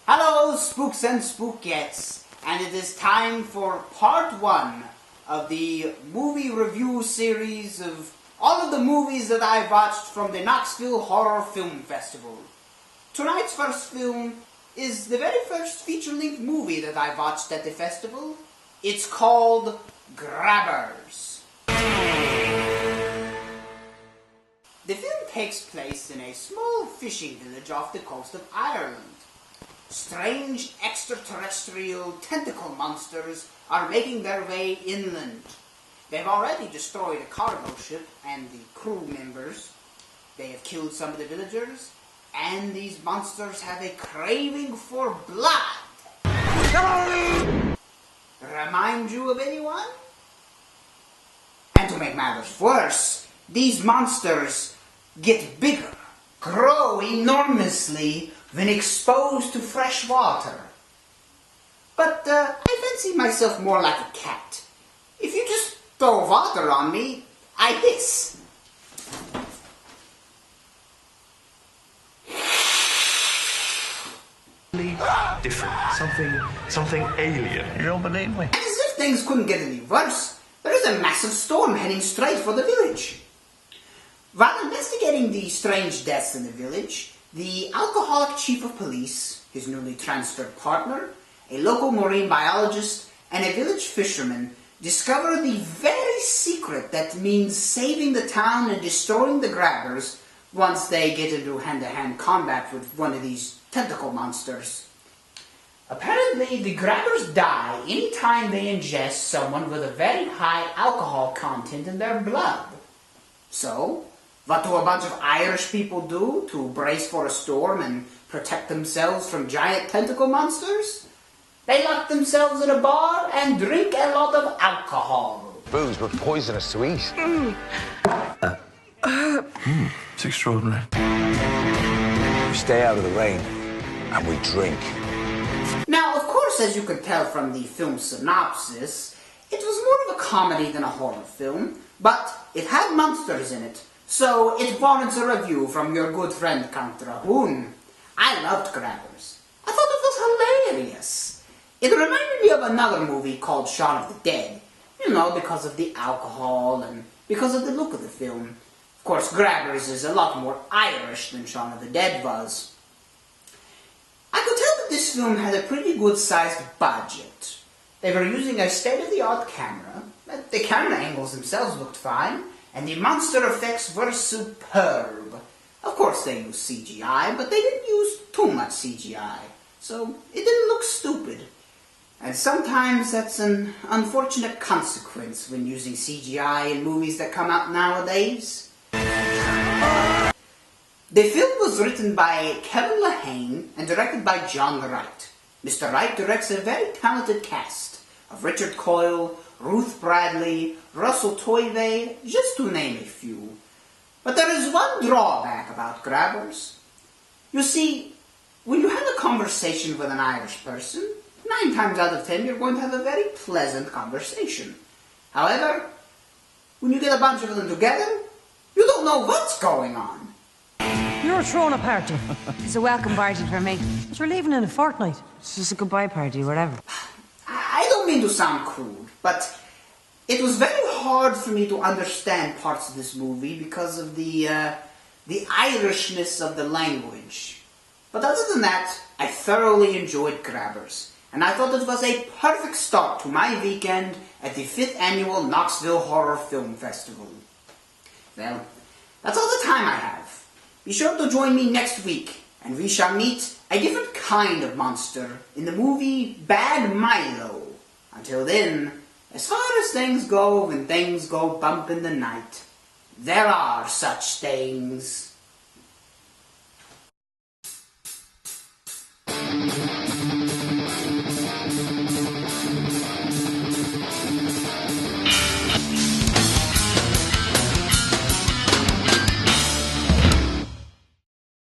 Hello, spooks and spookettes, and it is time for part 1 of the movie review series of all of the movies that I watched from the Knoxville Horror Film Festival. Tonight's first film is the very first feature-length movie that I watched at the festival. It's called Grabbers. The film takes place in a small fishing village off the coast of Ireland. Strange extraterrestrial tentacle monsters are making their way inland. They've already destroyed a cargo ship and the crew members. They have killed some of the villagers, and these monsters have a craving for blood. Remind you of anyone? And to make matters worse, these monsters get bigger, grow enormously when exposed to fresh water. But I fancy myself more like a cat. If you just throw water on me, I hiss. Different. Something alien. You don't believe me? As if things couldn't get any worse, there is a massive storm heading straight for the village. While investigating the strange deaths in the village, the alcoholic chief of police, his newly transferred partner, a local marine biologist, and a village fisherman discover the very secret that means saving the town and destroying the grabbers once they get into hand-to-hand combat with one of these tentacle monsters. Apparently, the grabbers die anytime they ingest someone with a very high alcohol content in their blood. So, what do a bunch of Irish people do to brace for a storm and protect themselves from giant tentacle monsters? They lock themselves in a bar and drink a lot of alcohol. Booze, but poisonous to eat. It's extraordinary. We stay out of the rain, and we drink. Now, of course, as you can tell from the film's synopsis, it was more of a comedy than a horror film, but it had monsters in it, so it warrants a review from your good friend Count Drahoon. I loved Grabbers. I thought it was hilarious. It reminded me of another movie called Shaun of the Dead, you know, because of the alcohol and because of the look of the film. Of course, Grabbers is a lot more Irish than Shaun of the Dead was. I could tell that this film had a pretty good-sized budget. They were using a state-of-the-art camera. The camera angles themselves looked fine, and the monster effects were superb. Of course they used CGI, but they didn't use too much CGI, so it didn't look stupid. And sometimes that's an unfortunate consequence when using CGI in movies that come out nowadays. The film was written by Kevin Lehane and directed by John Wright. Mr. Wright directs a very talented cast of Richard Coyle, Ruth Bradley, Russell Tovey, just to name a few. But there is one drawback about Grabbers. You see, when you have a conversation with an Irish person, 9 times out of 10 you're going to have a very pleasant conversation. However, when you get a bunch of them together, you don't know what's going on. You're throwing a party. It's a welcome party for me. But we're leaving in a fortnight. It's just a goodbye party, whatever. I don't mean to sound crude, but it was very hard for me to understand parts of this movie because of the Irishness of the language. But other than that, I thoroughly enjoyed Grabbers, and I thought it was a perfect start to my weekend at the 5th Annual Knoxville Horror Film Festival. Well, that's all the time I have. Be sure to join me next week, and we shall meet a different kind of monster in the movie Bad Milo. Until then, as far as things go when things go bump in the night, there are such things.